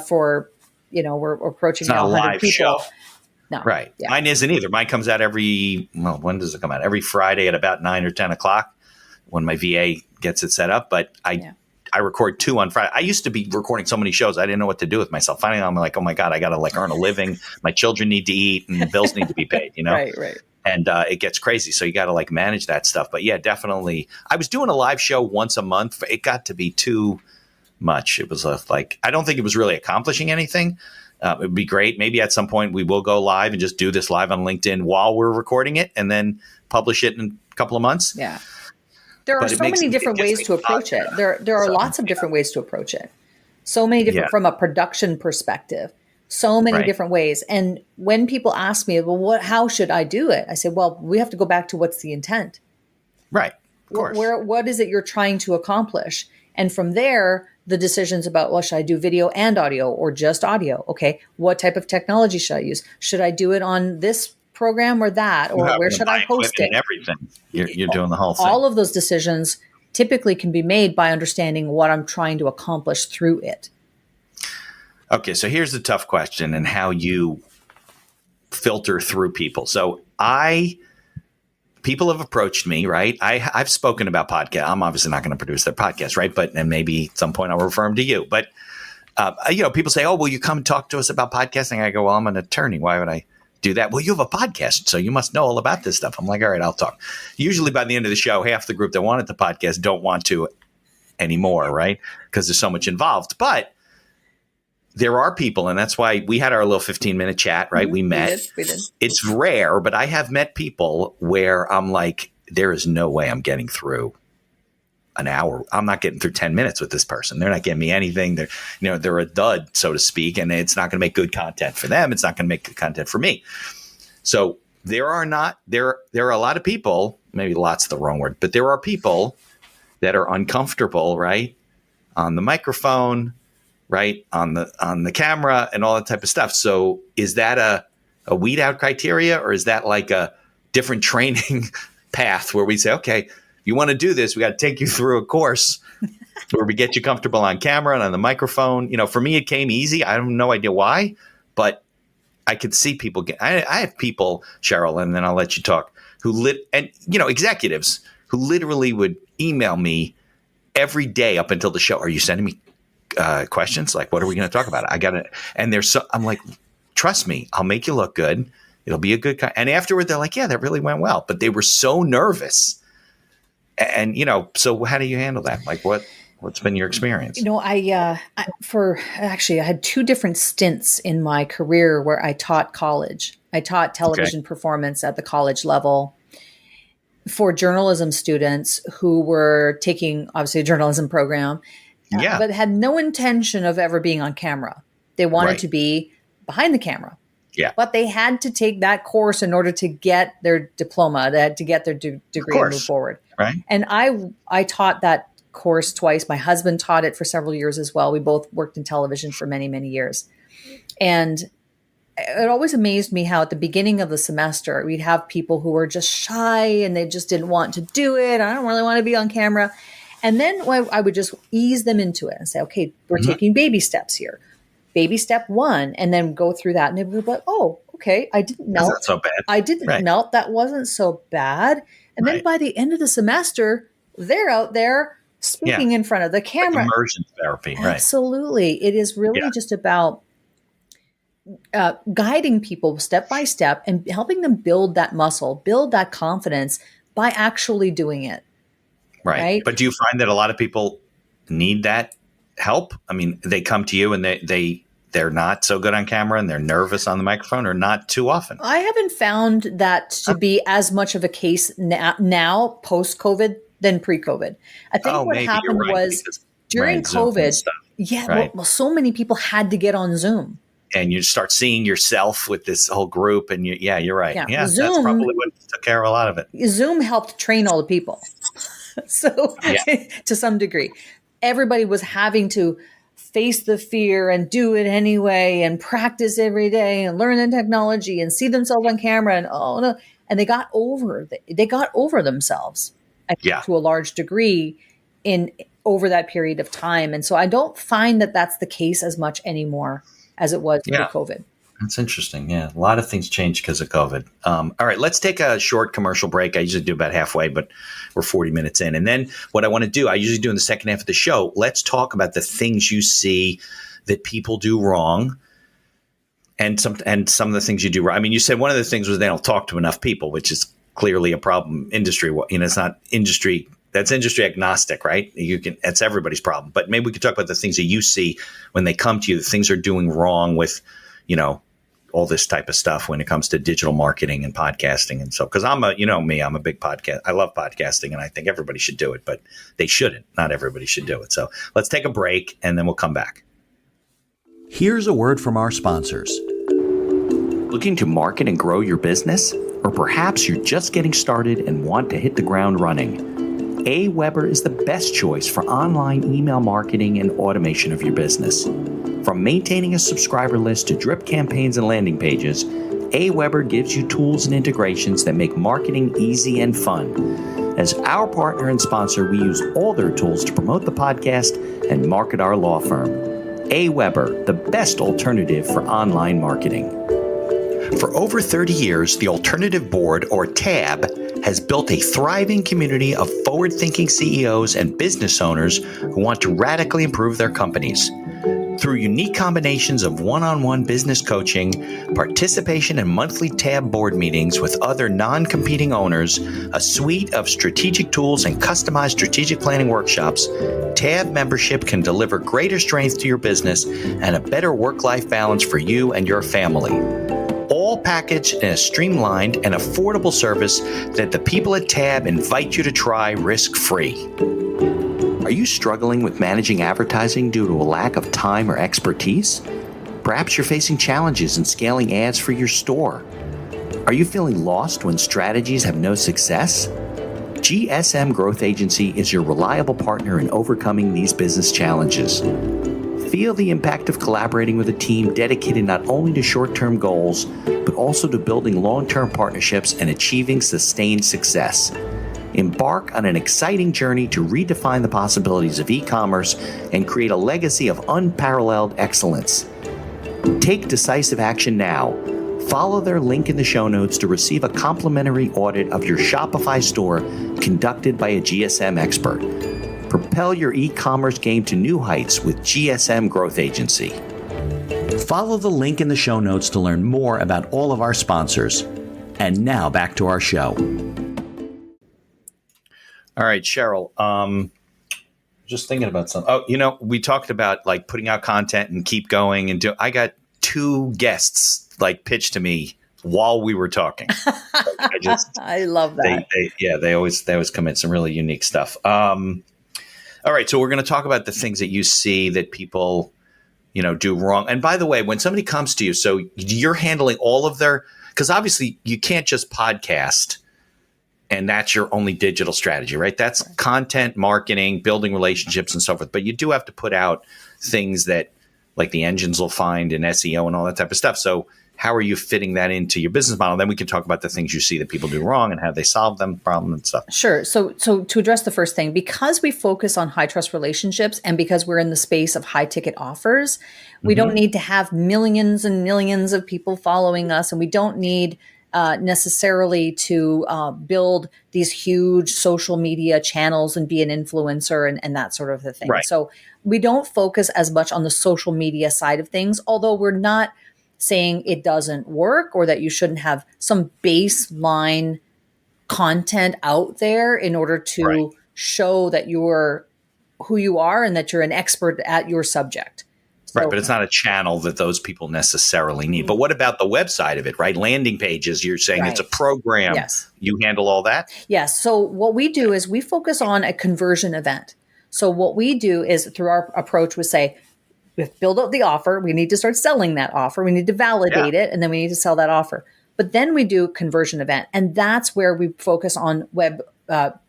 For, we're approaching now 100 people. Show. No. Right. Yeah. Mine isn't either. Mine comes out when does it come out? Every Friday at about 9 or 10 o'clock when my VA gets it set up. But I record 2 on Friday. I used to be recording so many shows. I didn't know what to do with myself. Finally, I'm like, oh my God, I got to earn a living. My children need to eat and the bills need to be paid, Right. And it gets crazy. So you got to manage that stuff. But yeah, definitely. I was doing a live show once a month. It got to be too much. It was I don't think it was really accomplishing anything. It would be great. Maybe at some point we will go live and just do this live on LinkedIn while we're recording it and then publish it in a couple of months. Yeah. There are so many different ways to approach it. There are lots of different ways to approach it. So many different from a production perspective. So many different ways. And when people ask me, well, how should I do it? I say, well, we have to go back to what's the intent. Right. Of course. What is it you're trying to accomplish? And from there, the decisions about, well, should I do video and audio or just audio? Okay. What type of technology should I use? Should I do it on this program or that? Or where should I host it? And everything. You're doing the whole thing. All of those decisions typically can be made by understanding what I'm trying to accomplish through it. Okay. So here's the tough question and how you filter through people. So people have approached me, right? I've spoken about podcasts. I'm obviously not going to produce their podcast, right? And maybe at some point I'll refer them to you. But, people say, oh, will you come talk to us about podcasting? I go, well, I'm an attorney. Why would I do that? Well, you have a podcast, so you must know all about this stuff. I'm like, all right, I'll talk. Usually by the end of the show, half the group that wanted the podcast don't want to anymore, right? Because there's so much involved. But there are people, and that's why we had our little 15-minute chat, right? We met. We did. It's rare, but I have met people where I'm like, there is no way I'm getting through an hour. I'm not getting through 10 minutes with this person. They're not getting me anything. They're a dud, so to speak, and it's not going to make good content for them. It's not going to make good content for me. So there are a lot of people, maybe lots the wrong word, but there are people that are uncomfortable, right? On the microphone, right? On the camera and all that type of stuff. So is that a weed out criteria, or is that like a different training path where we say, okay, if you want to do this, we got to take you through a course where we get you comfortable on camera and on the microphone. For me, it came easy. I have no idea why, but I could see people I have people, Sheryl, and then I'll let you talk, executives who literally would email me every day up until the show. Are you sending me questions? Like, what are we going to talk about? And I'm like, trust me, I'll make you look good. It'll be a good, and afterward they're like, yeah, that really went well. But they were so nervous. And, so how do you handle that? Like what's been your experience? I had 2 different stints in my career where I taught college. I taught television performance at the college level for journalism students who were taking obviously a journalism program. But had no intention of ever being on camera. They wanted to be behind the camera. Yeah. But they had to take that course in order to get their diploma. They had to get their degree and move forward. Right. And I taught that course twice. My husband taught it for several years as well. We both worked in television for many, many years. And it always amazed me how at the beginning of the semester, we'd have people who were just shy and they just didn't want to do it. I don't really want to be on camera. And then I would just ease them into it and say, okay, we're taking baby steps here. Baby step 1, and then go through that. And they would be like, oh, okay, I didn't melt. That's not so bad. I didn't melt. That wasn't so bad. And then by the end of the semester, they're out there speaking in front of the camera. Like immersion therapy, right? Absolutely. It is really just about guiding people step by step and helping them build that muscle, build that confidence by actually doing it. Right. But do you find that a lot of people need that help? I mean, they come to you and they're not so good on camera and they're nervous on the microphone, or not too often? I haven't found that to be as much of a case now post-COVID than pre-COVID. I think what happened was during COVID, well, so many people had to get on Zoom. And you start seeing yourself with this whole group, and you're right. Yeah, Zoom, that's probably what took care of a lot of it. Zoom helped train all the people. So to some degree, everybody was having to face the fear and do it anyway and practice every day and learn the technology and see themselves on camera. And and they got over themselves to a large degree over that period of time. And so I don't find that that's the case as much anymore as it was pre-COVID. That's interesting. Yeah. A lot of things changed because of COVID. All right. Let's take a short commercial break. I usually do about halfway, but we're 40 minutes in. And then what I want to do, I usually do in the second half of the show, let's talk about the things you see that people do wrong and some of the things you do right. I mean, you said one of the things was they don't talk to enough people, which is clearly a problem industry. It's not industry. That's industry agnostic, right? That's everybody's problem. But maybe we could talk about the things that you see when they come to you, the things they're doing wrong with, all this type of stuff when it comes to digital marketing and podcasting. And so, because I'm a big podcast. I love podcasting and I think everybody should do it, but they shouldn't. Not everybody should do it. So let's take a break and then we'll come back. Here's a word from our sponsors. Looking to market and grow your business? Or perhaps you're just getting started and want to hit the ground running? AWeber is the best choice for online email marketing and automation of your business. From maintaining a subscriber list to drip campaigns and landing pages, AWeber gives you tools and integrations that make marketing easy and fun. As our partner and sponsor, we use all their tools to promote the podcast and market our law firm. AWeber, the best alternative for online marketing. For over 30 years, the Alternative Board, or TAB, has built a thriving community of forward-thinking CEOs and business owners who want to radically improve their companies. Through unique combinations of one-on-one business coaching, participation in monthly TAB board meetings with other non-competing owners, a suite of strategic tools and customized strategic planning workshops, TAB membership can deliver greater strength to your business and a better work-life balance for you and your family. All packaged in a streamlined and affordable service that the people at TAB invite you to try risk-free. Are you struggling with managing advertising due to a lack of time or expertise? Perhaps you're facing challenges in scaling ads for your store. Are you feeling lost when strategies have no success? GSM Growth Agency is your reliable partner in overcoming these business challenges. Feel the impact of collaborating with a team dedicated not only to short-term goals, but also to building long-term partnerships and achieving sustained success. Embark on an exciting journey to redefine the possibilities of e-commerce and create a legacy of unparalleled excellence. Take decisive action now. Follow their link in the show notes to receive a complimentary audit of your Shopify store conducted by a GSM expert. Propel your e-commerce game to new heights with GSM Growth Agency. Follow the link in the show notes to learn more about all of our sponsors. And now back to our show. All right, Sheryl, just thinking about something. Oh, we talked about like putting out content and keep going and I got 2 guests like pitched to me while we were talking. I love that. They always come in some really unique stuff. All right, so we're going to talk about the things that you see that people, do wrong. And by the way, when somebody comes to you, so you're handling all of because obviously you can't just podcast and that's your only digital strategy, right? That's content, marketing, building relationships and so forth. But you do have to put out things that like the engines will find in SEO and all that type of stuff. So how are you fitting that into your business model? Then we can talk about the things you see that people do wrong and how they solve them, problem and stuff. Sure. So to address the first thing, because we focus on high trust relationships and because we're in the space of high ticket offers, we don't need to have millions and millions of people following us. And we don't need necessarily to build these huge social media channels and be an influencer and that sort of a thing. Right. So we don't focus as much on the social media side of things, although we're not saying it doesn't work or that you shouldn't have some baseline content out there in order to show that you're who you are and that you're an expert at your subject. Right, but it's not a channel that those people necessarily need. But what about the website of it, right? Landing pages, you're saying it's a program. Yes. You handle all that? Yes. So what we do is we focus on a conversion event. So what we do is through our approach, we say, we have to build out the offer. We need to start selling that offer. We need to validate it, and then we need to sell that offer. But then we do conversion event, and that's where we focus on web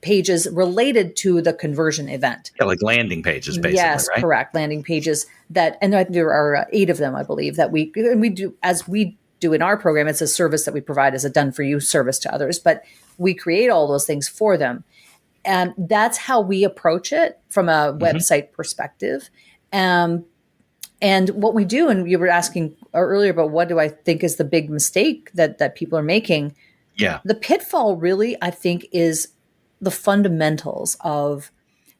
pages related to the conversion event. Yeah, like landing pages, basically, yes, correct. Landing pages and there are 8 of them, I believe, that we do do in our program. It's a service that we provide as a done for you service to others, but we create all those things for them. And that's how we approach it from a website perspective. And what we do, and you were asking earlier about what do I think is the big mistake that people are making. Yeah. The pitfall really, I think, is the fundamentals of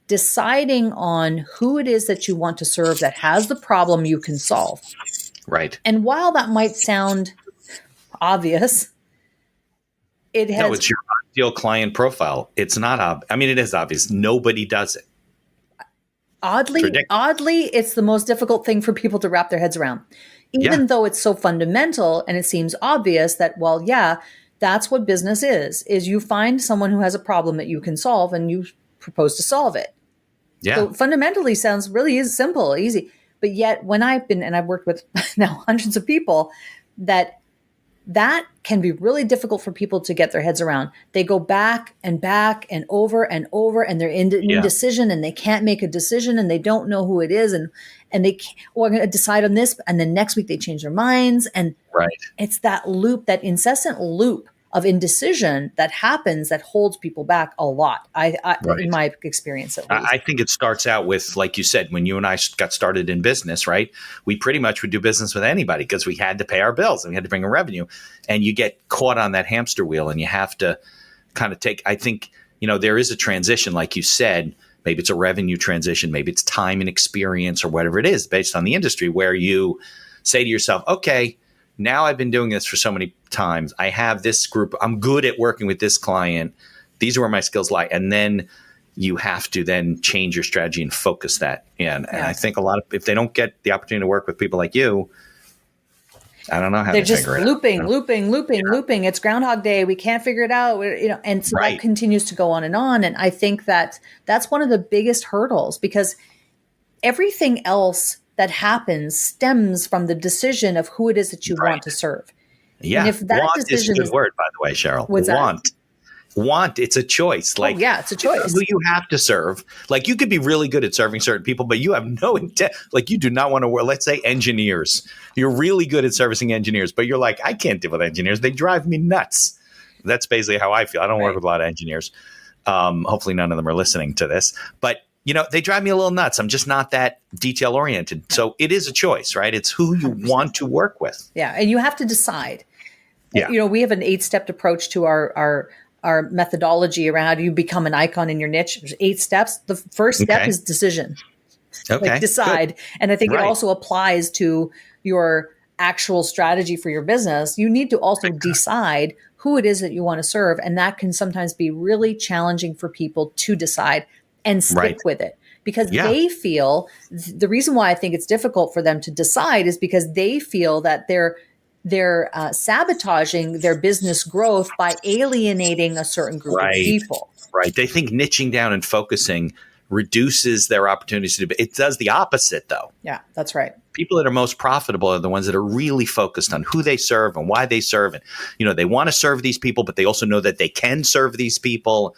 deciding on who it is that you want to serve that has the problem you can solve. Right. And while that might sound obvious, it has... No, it's your ideal client profile. It's not it is obvious. Nobody does it. Oddly, it's the most difficult thing for people to wrap their heads around. Even though it's so fundamental and it seems obvious that, well, yeah, that's what business is you find someone who has a problem that you can solve and you propose to solve it. Yeah. So fundamentally sounds really simple, easy. But yet when I've worked with now hundreds of people, that can be really difficult for people to get their heads around. They go back and over, and they're in indecision, and they can't make a decision, and they don't know who it is, and they can't, I'm going to decide on this, and then next week they change their minds, and it's that loop, that incessant loop of indecision that happens that holds people back a lot. In my experience, at least. I think it starts out with, like you said, when you and I got started in business, right? We pretty much would do business with anybody because we had to pay our bills and we had to bring in revenue. And you get caught on that hamster wheel, and you have to kind of I think, there is a transition, like you said. Maybe it's a revenue transition, maybe it's time and experience or whatever it is based on the industry, where you say to yourself, okay, now I've been doing this for so many times. I have this group. I'm good at working with this client. These are where my skills lie. And then you have to then change your strategy and focus that in. And I think if they don't get the opportunity to work with people like you, I don't know how they're to just figure it looping. It's Groundhog Day. We can't figure it out. And so that continues to go on. And I think that that's one of the biggest hurdles, because everything else that happens stems from the decision of who it is that you want to serve. Yeah. And if that want decision is a good word, by the way, Sheryl. Want, it's a choice. Like, it's a choice. Who you have to serve. Like, you could be really good at serving certain people, but you have no intent. Like, you do not want to work. Let's say engineers. You're really good at servicing engineers, but you're like, I can't deal with engineers. They drive me nuts. That's basically how I feel. I don't work with a lot of engineers. Hopefully none of them are listening to this, but they drive me a little nuts. I'm just not that detail oriented. So it is a choice, right? It's who you 100%. Want to work with. Yeah. And you have to decide. Yeah. We have an 8-step approach to our methodology around how do you become an icon in your niche. There's 8 steps. The first step is decision. Okay. Decide. Good. And I think it Right. also applies to your actual strategy for your business. You need to also decide who it is that you want to serve. And that can sometimes be really challenging for people to decide and stick with it, because they feel the reason why I think it's difficult for them to decide is because they feel that they're sabotaging their business growth by alienating a certain group of people. Right. They think niching down and focusing reduces their opportunities to do. It does the opposite, though. Yeah, that's right. People that are most profitable are the ones that are really focused on who they serve and why they serve. And, they want to serve these people, but they also know that they can serve these people.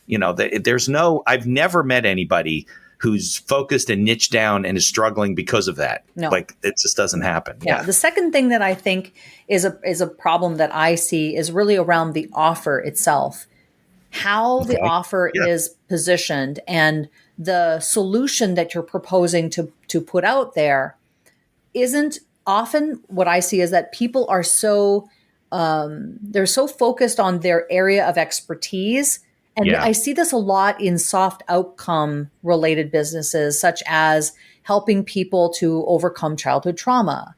I've never met anybody who's focused and niche down and is struggling because of that. No. Like, it just doesn't happen. Yeah. The second thing that I think is a problem that I see is really around the offer itself, how the offer is positioned, and the solution that you're proposing to put out there isn't often. What I see is that people are they're so focused on their area of expertise. And I see this a lot in soft outcome related businesses, such as helping people to overcome childhood trauma,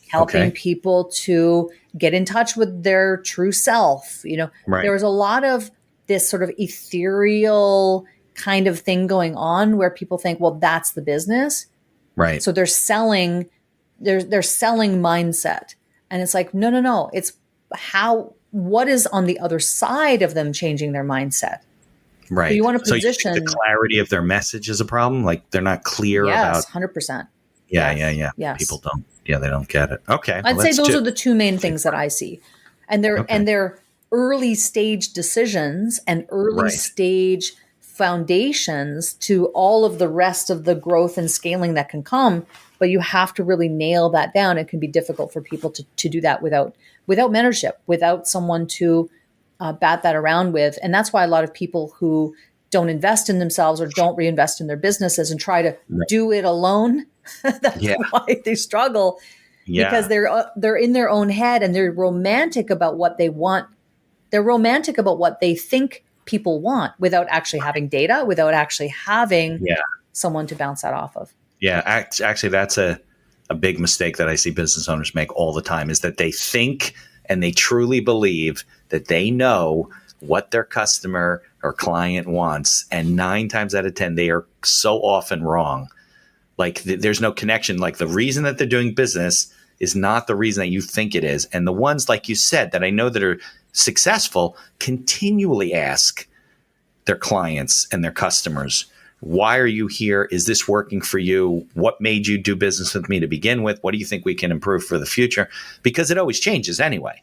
helping people to get in touch with their true self. There's a lot of this sort of ethereal kind of thing going on where people think, well, that's the business. Right. So they're selling mindset. And it's like, no. It's what is on the other side of them changing their mindset. Right. So you want to position. So you think the clarity of their message is a problem? Like, they're not clear about. Yes, 100%. Yeah. Yes. People don't. Yeah, they don't get it. Okay. I'd say those are the two main things that I see, and they're early stage decisions and early stage foundations to all of the rest of the growth and scaling that can come. But you have to really nail that down. It can be difficult for people to do that without mentorship, without someone to bat that around with. And that's why a lot of people who don't invest in themselves or don't reinvest in their businesses and try to do it alone, that's why they struggle. Because they're in their own head and they're romantic about what they want. They're romantic about what they think people want without actually having data, without actually having someone to bounce that off of. Yeah, actually, that's a big mistake that I see business owners make all the time, is that they think and they truly believe that they know what their customer or client wants. And 9 times out of 10, they are so often wrong. Like there's no connection. Like the reason that they're doing business is not the reason that you think it is. And the ones, like you said, that I know that are successful continually ask their clients and their customers, why are you here? Is this working for you? What made you do business with me to begin with? What do you think we can improve for the future? Because it always changes anyway,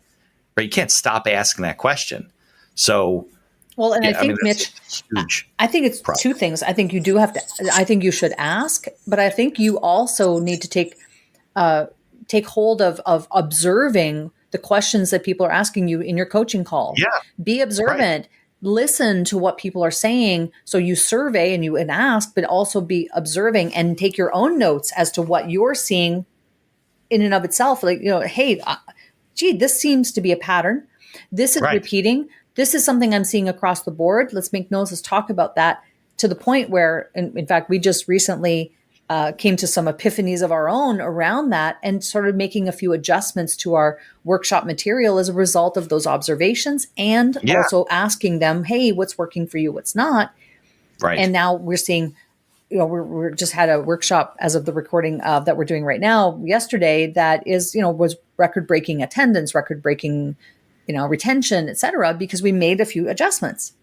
right? You can't stop asking that question. So, well, and I think, Mitch, I think it's two things. I think you do have to, I think you should ask, but I think you also need to take hold of observing the questions that people are asking you in your coaching call. Yeah. Be observant. Right. Listen to what people are saying. So you survey and you ask, but also be observing and take your own notes as to what you're seeing in and of itself. Like, hey, this seems to be a pattern. This is repeating. This is something I'm seeing across the board. Let's make notes. Let's talk about that, to the point where, in fact, we just recently came to some epiphanies of our own around that and started making a few adjustments to our workshop material as a result of those observations, and also asking them, hey, what's working for you? What's not? Right. And now we're seeing, we're just had a workshop as of the recording that we're doing right now yesterday that is, was record-breaking attendance, record-breaking, retention, et cetera, because we made a few adjustments.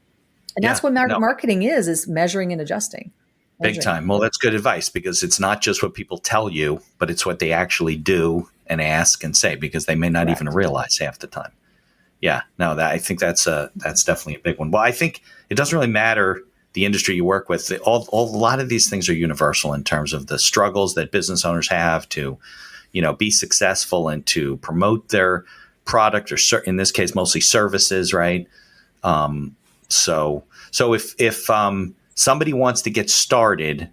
And that's what marketing is measuring and adjusting. Big time. Well, that's good advice, because it's not just what people tell you, but it's what they actually do and ask and say, because they may not even realize half the time. Yeah, no, I think that's definitely a big one. Well, I think it doesn't really matter the industry you work with. A lot of these things are universal in terms of the struggles that business owners have to, be successful and to promote their product, or in this case, mostly services, right? So if somebody wants to get started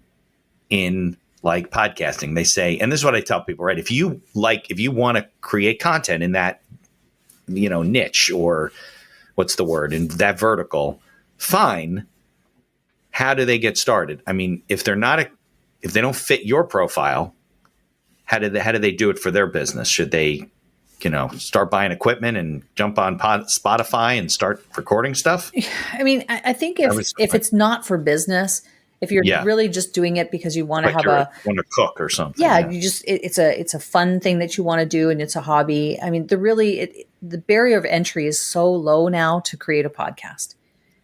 in like podcasting, they say, and this is what I tell people, right? If you want to create content in that, niche, or what's the word, in that vertical, fine. How do they get started? I mean, if they don't fit your profile, how do they do it for their business? Should they, start buying equipment and jump on Spotify and start recording stuff? I mean, I think if it's not for business, if you're really just doing it because you want to want to cook or something. You just, it's a fun thing that you want to do, and it's a hobby. I mean, the barrier of entry is so low now to create a podcast.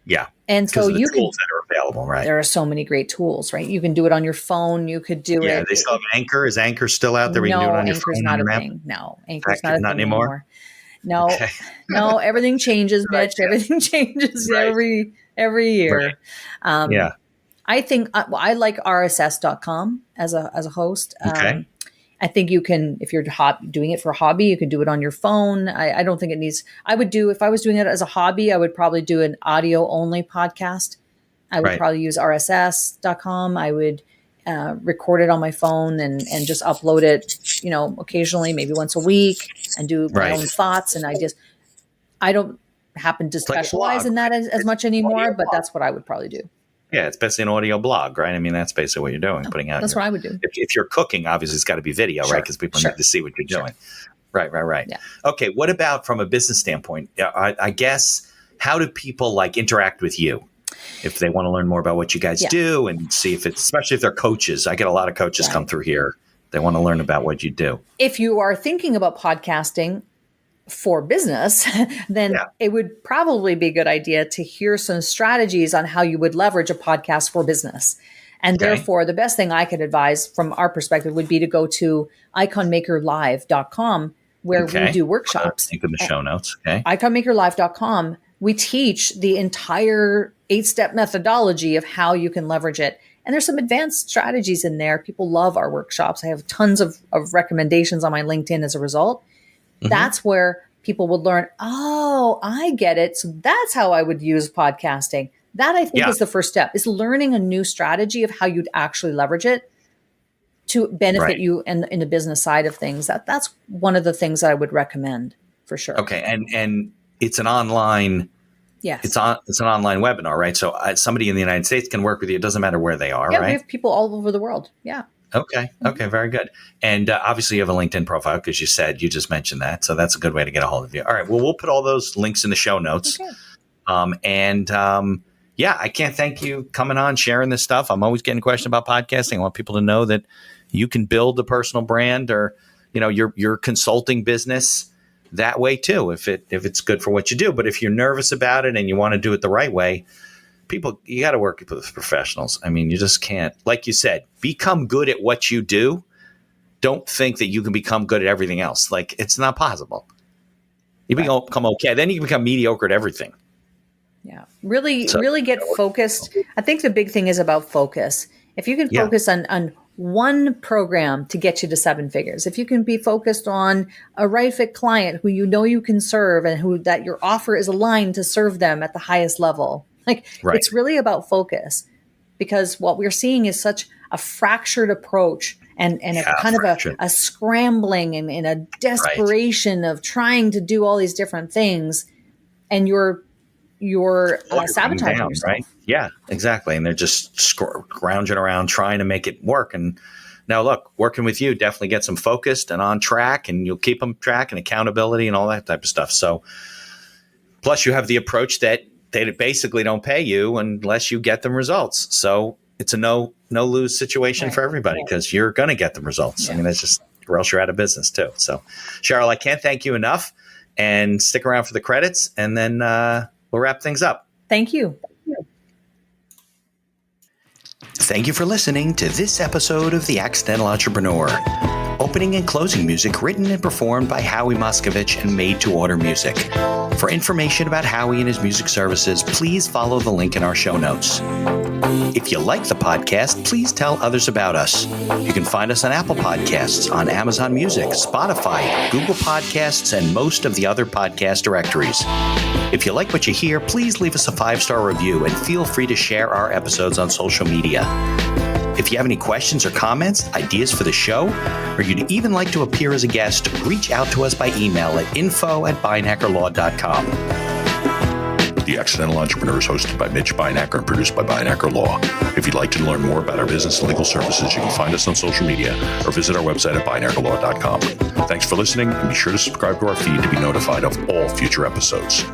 Yeah. And so you can, tools that are available, right? There are so many great tools, right? You can do it on your phone. You could do it. Yeah, they still have Anchor. Is Anchor still out there? No, you can do it on your Anchor's phone. Not a thing. No, Anchor's not a thing anymore. No, okay. No, everything changes, Mitch. Everything changes every year. Right. I think I like RSS.com as a host. Okay. I think you can, if you're doing it for a hobby, you can do it on your phone. I don't think it needs, if I was doing it as a hobby, I would probably do an audio only podcast. I would probably use RSS.com. I would record it on my phone and just upload it, occasionally, maybe once a week, and do my own thoughts. And I don't happen to specialize in that as much anymore, but that's what I would probably do. Yeah, it's basically an audio blog, right? I mean, that's basically what you're doing, putting out. That's what I would do. If you're cooking, obviously it's got to be video, right? Because people need to see what you're doing. Right. Yeah. Okay, what about from a business standpoint? I guess, how do people interact with you if they want to learn more about what you guys do, and see especially if they're coaches? I get a lot of coaches come through here. They want to learn about what you do. If you are thinking about podcasting for business, then it would probably be a good idea to hear some strategies on how you would leverage a podcast for business. And therefore, the best thing I could advise from our perspective would be to go to iconmakerlive.com, where we do workshops. Think of the show notes. Okay. iconmakerlive.com. we teach the entire 8-step methodology of how you can leverage it. And there's some advanced strategies in there. People love our workshops. I have tons of recommendations on my LinkedIn as a result. Mm-hmm. That's where people would learn, oh, I get it. So that's how I would use podcasting. That I think is the first step, is learning a new strategy of how you'd actually leverage it to benefit you in the business side of things. That's one of the things that I would recommend for sure. Okay. And it's an online, it's an online webinar, right? So somebody in the United States can work with you. It doesn't matter where they are, right? We have people all over the world. Yeah. Okay. Okay. Very good. And obviously you have a LinkedIn profile because you just mentioned that. So that's a good way to get a hold of you. All right. Well, we'll put all those links in the show notes. Okay. I can't thank you coming on, sharing this stuff. I'm always getting questions about podcasting. I want people to know that you can build a personal brand or, your consulting business that way too, if it's good for what you do. But if you're nervous about it and you want to do it the right way, you got to work with professionals. I mean, you just can't, like you said, become good at what you do. Don't think that you can become good at everything else. Like, it's not possible. You become okay. Then you can become mediocre at everything. Yeah. Really get focused. I think the big thing is about focus. If you can focus on one program to get you to 7 figures, if you can be focused on a right fit client who you can serve and that your offer is aligned to serve them at the highest level, it's really about focus, because what we're seeing is such a fractured approach and a kind of a scrambling and a desperation of trying to do all these different things, and you're sabotaging yourself. Right? Yeah, exactly. And they're just scrounging around trying to make it work. And now look, working with you definitely gets them focused and on track, and you'll keep them track and accountability and all that type of stuff. So plus you have the approach that they basically don't pay you unless you get them results. So it's a no lose situation for everybody, because you're going to get them results. Yeah. I mean, that's just, or else you're out of business too. So Sheryl, I can't thank you enough, and stick around for the credits, and then we'll wrap things up. Thank you. Thank you for listening to this episode of The Accidental Entrepreneur. Opening and closing music written and performed by Howie Moskovich and made to order music. For information about Howie and his music services, please follow the link in our show notes. If you like the podcast, please tell others about us. You can find us on Apple Podcasts, on Amazon Music, Spotify, Google Podcasts, and most of the other podcast directories. If you like what you hear, please leave us a 5-star review and feel free to share our episodes on social media. If you have any questions or comments, ideas for the show, or you'd even like to appear as a guest, reach out to us by email at info@beinhackerlaw.com. The Accidental Entrepreneur is hosted by Mitch Beinhacker and produced by Beinhacker Law. If you'd like to learn more about our business and legal services, you can find us on social media or visit our website at beinhackerlaw.com. Thanks for listening, and be sure to subscribe to our feed to be notified of all future episodes.